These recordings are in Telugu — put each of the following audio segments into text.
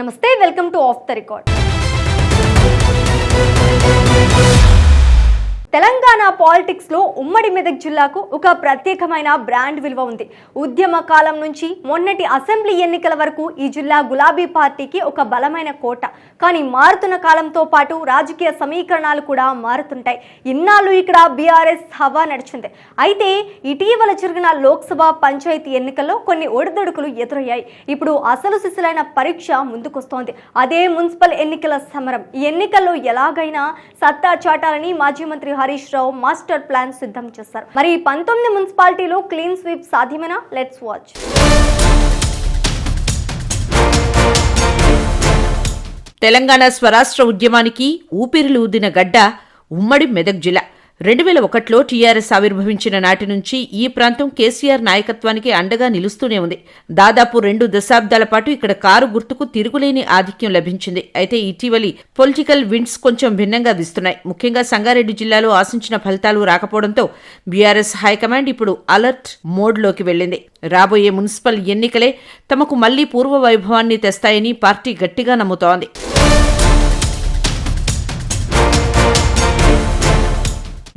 నమస్తే, welcome to of the record. Telangana politics లో ఉమ్మడి మెదక్ జిల్లాకు ఒక ప్రత్యేకమైన బ్రాండ్ విలువ ఉంది. ఉద్యమ కాలం నుంచి మొన్నటి అసెంబ్లీ ఎన్నికల వరకు ఈ జిల్లా గులాబీ పార్టీకి ఒక బలమైన కోట. కానీ మారుతున్న కాలంతో పాటు రాజకీయ సమీకరణాలు కూడా మారుతుంటాయి. ఇన్నాళ్ళు ఇక్కడ బీఆర్ఎస్ హవా నడిచింది. అయితే ఇటీవల జరిగిన లోక్సభ పంచాయతీ ఎన్నికల్లో కొన్ని ఒడిదొడుకులు ఎదురయ్యాయి. ఇప్పుడు అసలు సిసలైన పరీక్ష ముందుకొస్తోంది. అదే మున్సిపల్ ఎన్నికల సమరం. ఈ ఎన్నికల్లో ఎలాగైనా సత్తా చాటాలని మాజీ మంత్రి హరీష్ రావు మాస్టర్ ప్లాన్ సిద్ధం చేశారు. మరి 19 మున్సిపాలిటీలో క్లీన్ స్వీప్ సాధ్యమేనా? Let's watch. తెలంగాణ స్వరాష్ట్ర ఉద్యమానికి ఊపిరిలు ఊదిన గడ్డ ఉమ్మడి మెదక్ జిల్లా. 2001లో టీఆర్ఎస్ ఆవిర్భవించిన నాటి నుంచి ఈ ప్రాంతం కేసీఆర్ నాయకత్వానికి అండగా నిలుస్తూనే ఉంది. దాదాపు 2 దశాబ్దాల పాటు ఇక్కడ కారు గుర్తుకు తిరుగులేని ఆధిక్యం లభించింది. అయితే ఇటీవలి పొలిటికల్ విండ్స్ కొంచెం భిన్నంగా వీస్తున్నాయి. ముఖ్యంగా సంగారెడ్డి జిల్లాలో ఆశించిన ఫలితాలు రాకపోవడంతో బీఆర్ఎస్ హైకమాండ్ ఇప్పుడు అలర్ట్ మోడ్లోకి వెళ్లింది. రాబోయే మున్సిపల్ ఎన్నికలే తమకు మళ్లీ పూర్వ వైభవాన్ని తెస్తాయని పార్టీ గట్టిగా నమ్ముతోంది.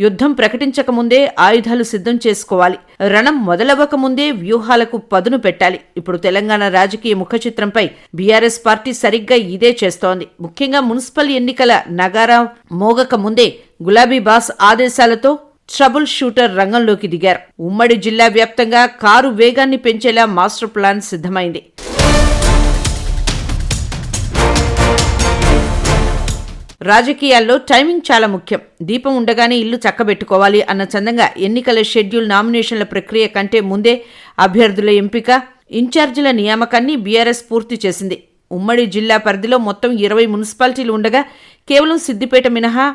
యుద్ధం ప్రకటించకముందే ఆయుధాలు సిద్ధం చేసుకోవాలి. రణం మొదలవ్వకముందే వ్యూహాలకు పదును పెట్టాలి. ఇప్పుడు తెలంగాణ రాజకీయ ముఖచిత్రంపై బీఆర్ఎస్ పార్టీ సరిగ్గా ఇదే చేస్తోంది. ముఖ్యంగా మున్సిపల్ ఎన్నికల నగారా మోగక ముందే గులాబీ బాస్ ఆదేశాలతో ట్రబుల్ షూటర్ రంగంలోకి దిగారు. ఉమ్మడి జిల్లా వ్యాప్తంగా కారు వేగాన్ని పెంచేలా మాస్టర్ ప్లాన్ సిద్ధమైంది. రాజకీయాల్లో టైమింగ్ చాలా ముఖ్యం. దీపం ఉండగానే ఇల్లు చక్కబెట్టుకోవాలి అన్న చందంగా ఎన్నికల షెడ్యూల్, నామినేషన్ల ప్రక్రియ కంటే ముందే అభ్యర్థుల ఎంపిక, ఇన్ఛార్జీల నియామకాన్ని బీఆర్ఎస్ పూర్తి చేసింది. ఉమ్మడి జిల్లా పరిధిలో మొత్తం 20 మున్సిపాలిటీలు ఉండగా కేవలం సిద్దిపేట మినహా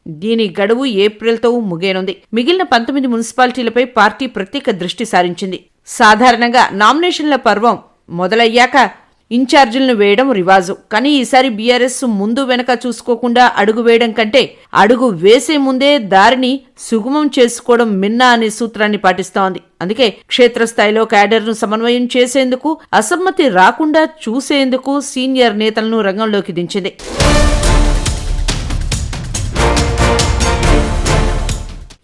దీని గడువు ఏప్రిల్తో ముగియనుంది. మిగిలిన 19 మున్సిపాలిటీలపై పార్టీ ప్రత్యేక దృష్టి సారించింది. సాధారణంగా నామినేషన్ల పర్వం మొదలయ్యాక ఇన్ఛార్జీలను వేయడం రివాజు. కానీ ఈసారి బీఆర్ఎస్ ముందు వెనక చూసుకోకుండా అడుగు వేయడం కంటే అడుగు వేసే ముందే దారిని సుగమం చేసుకోవడం మిన్నా అనే సూత్రాన్ని పాటిస్తోంది. అందుకే క్షేత్రస్థాయిలో క్యాడర్ను సమన్వయం చేసేందుకు, అసమ్మతి రాకుండా చూసేందుకు సీనియర్ నేతలను రంగంలోకి దించింది.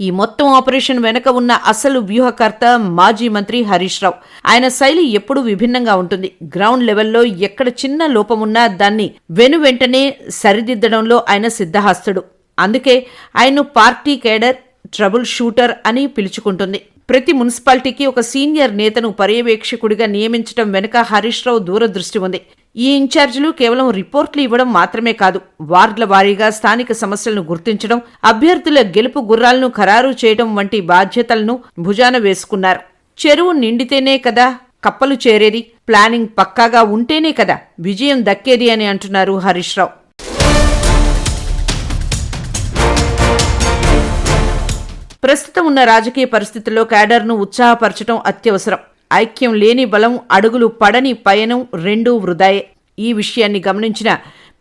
ఈ మొత్తం ఆపరేషన్ వెనక ఉన్న అసలు వ్యూహకర్త మాజీ మంత్రి హరీష్ రావు. ఆయన శైలి ఎప్పుడూ విభిన్నంగా ఉంటుంది. గ్రౌండ్ లెవెల్లో ఎక్కడ చిన్న లోపమున్నా దాన్ని వెనువెంటనే సరిదిద్దడంలో ఆయన సిద్ధహస్తుడు. అందుకే ఆయన్ను పార్టీ కేడర్ ట్రబుల్ షూటర్ అని పిలుచుకుంటుంది. ప్రతి మున్సిపాలిటీకి ఒక సీనియర్ నేతను పర్యవేక్షకుడిగా నియమించడం వెనుక హరీష్ రావు దూరదృష్టి ఉంది. ఈ ఇన్ఛార్జీలు కేవలం రిపోర్ట్లు ఇవ్వడం మాత్రమే కాదు, వార్డుల వారీగా స్థానిక సమస్యలను గుర్తించడం, అభ్యర్థుల గెలుపు గుర్రాలను ఖరారు చేయడం వంటి బాధ్యతలను భుజాన వేసుకున్నారు. చెరువు నిండితేనే కదా కప్పలు చేరేది, ప్లానింగ్ పక్కాగా ఉంటేనే కదా విజయం దక్కేది అని అంటున్నారు హరీష్ రావు. ప్రస్తుతం ఉన్న రాజకీయ పరిస్థితుల్లో క్యాడర్ను ఉత్సాహపరచడం అత్యవసరం. ఐక్యం లేని బలం, అడుగులు పడని పయనం రెండూ వృధాయే. ఈ విషయాన్ని గమనించిన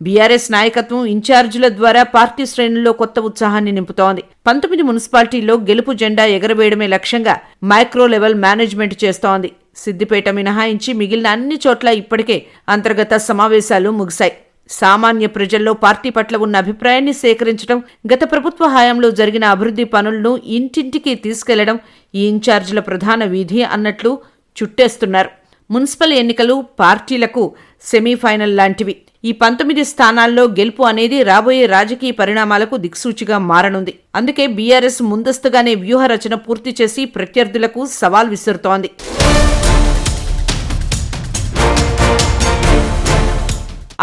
బీఆర్ఎస్ నాయకత్వం ఇన్ఛార్జీల ద్వారా పార్టీ శ్రేణుల్లో కొత్త ఉత్సాహాన్ని నింపుతోంది. 19 మున్సిపాలిటీల్లో గెలుపు జెండా ఎగరవేయడమే లక్ష్యంగా మైక్రో లెవెల్ మేనేజ్మెంట్ చేస్తోంది. సిద్దిపేట మినహాయించి మిగిలిన అన్ని చోట్ల ఇప్పటికే అంతర్గత సమావేశాలు ముగిశాయి. సామాన్య ప్రజల్లో పార్టీ పట్ల ఉన్న అభిప్రాయాన్ని సేకరించడం, గత ప్రభుత్వ హయాంలో జరిగిన అభివృద్ధి పనులను ఇంటింటికి తీసుకెళ్లడం ఈ ఇన్ఛార్జీల ప్రధాన విధి అన్నట్లు చుట్టేస్తున్నారు. మున్సిపల్ ఎన్నికలు పార్టీలకు సెమీఫైనల్ లాంటివి. ఈ 19 స్థానాల్లో గెలుపు అనేది రాబోయే రాజకీయ పరిణామాలకు దిక్సూచిగా మారనుంది. అందుకే బీఆర్ఎస్ ముందస్తుగానే వ్యూహ రచన పూర్తి చేసి ప్రత్యర్థులకు సవాల్ విసురుతోంది.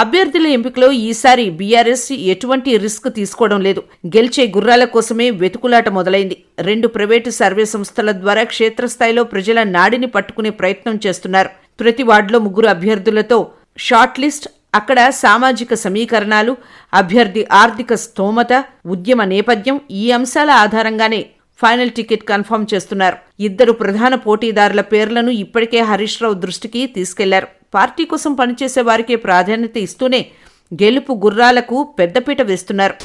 అభ్యర్థుల ఎంపికలో ఈసారి బీఆర్ఎస్ ఎటువంటి రిస్క్ తీసుకోవడం లేదు. గెలిచే గుర్రాల కోసమే వెతుకులాట మొదలైంది. 2 ప్రైవేటు సర్వే సంస్థల ద్వారా క్షేత్రస్థాయిలో ప్రజల నాడిని పట్టుకునే ప్రయత్నం చేస్తున్నారు. ప్రతి వార్డులో 3 అభ్యర్థులతో షార్ట్ లిస్ట్, అక్కడ సామాజిక సమీకరణాలు, అభ్యర్థి ఆర్థిక స్తోమత, ఉద్యమ నేపథ్యం ఈ అంశాల ఆధారంగానే ఫైనల్ టికెట్ కన్ఫర్మ్ చేస్తున్నారు. 2 ప్రధాన పోటీదారుల పేర్లను ఇప్పటికే హరీష్ రావు దృష్టికి తీసుకెళ్లారు. పార్టీ కోసం పనిచేసే వారికే ప్రాధాన్యత ఇస్తూనే గెలుపు గుర్రాలకు పెద్దపీట వేస్తున్నారు.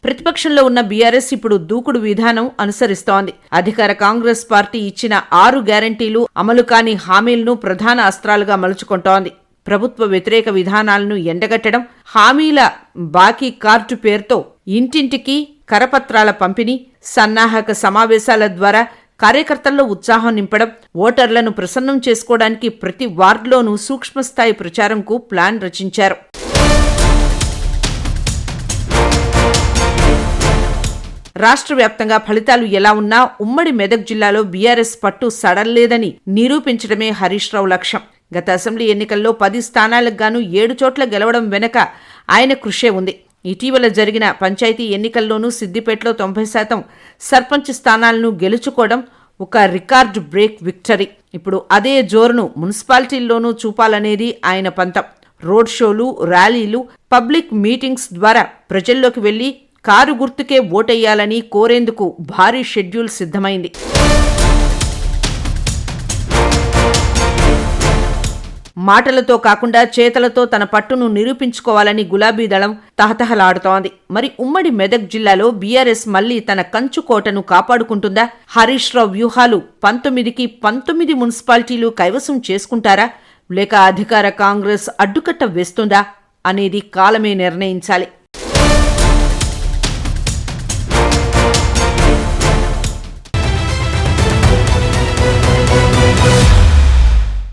ప్రతిపక్షంలో ఉన్న బీఆర్ఎస్ ఇప్పుడు దూకుడు విధానం అనుసరిస్తోంది. అధికార కాంగ్రెస్ పార్టీ ఇచ్చిన 6 గ్యారంటీలు, అమలు కాని హామీలను ప్రధాన అస్త్రాలుగా మలుచుకుంటోంది. ప్రభుత్వ వ్యతిరేక విధానాలను ఎండగట్టడం, హామీల బాకీ కార్డు పేరుతో ఇంటింటికి కరపత్రాల పంపిణీ, సన్నాహక సమావేశాల ద్వారా కార్యకర్తల్లో ఉత్సాహం నింపడం, ఓటర్లను ప్రసన్నం చేసుకోవడానికి ప్రతి వార్డులోనూ సూక్ష్మస్థాయి ప్రచారంకు ప్లాన్ రచించారు. రాష్ట్ర వ్యాప్తంగా ఫలితాలు ఎలా ఉన్నా ఉమ్మడి మెదక్ జిల్లాలో బీఆర్ఎస్ పట్టు సడల్లేదని నిరూపించడమే హరీష్ రావు లక్ష్యం. గత అసెంబ్లీ ఎన్నికల్లో 10 స్థానాలకు గాను 7 చోట్ల గెలవడం వెనక ఆయన కృషే ఉంది. ఇటీవల జరిగిన పంచాయతీ ఎన్నికల్లోనూ సిద్దిపేటలో 90% సర్పంచ్ స్థానాలను గెలుచుకోవడం ఒక రికార్డు బ్రేక్ విక్టరీ. ఇప్పుడు అదే జోరును మున్సిపాలిటీల్లోనూ చూపాలనేది ఆయన పంతం. రోడ్ షోలు, ర్యాలీలు, పబ్లిక్ మీటింగ్స్ ద్వారా ప్రజల్లోకి వెళ్లి కారు గుర్తుకే ఓటెయ్యాలని కోరేందుకు భారీ షెడ్యూల్ సిద్ధమైంది. మాటలతో కాకుండా చేతలతో తన పట్టును నిరూపించుకోవాలని గులాబీ దళం తహతహలాడుతోంది. మరి ఉమ్మడి మెదక్ జిల్లాలో బీఆర్ఎస్ మళ్లీ తన కంచుకోటను కాపాడుకుంటుందా? హరీష్ రావు వ్యూహాలు 19కి 19 మున్సిపాలిటీలు కైవసం చేసుకుంటారా, లేక అధికార కాంగ్రెస్ అడ్డుకట్ట వేస్తుందా అనేది కాలమే నిర్ణయించాలి.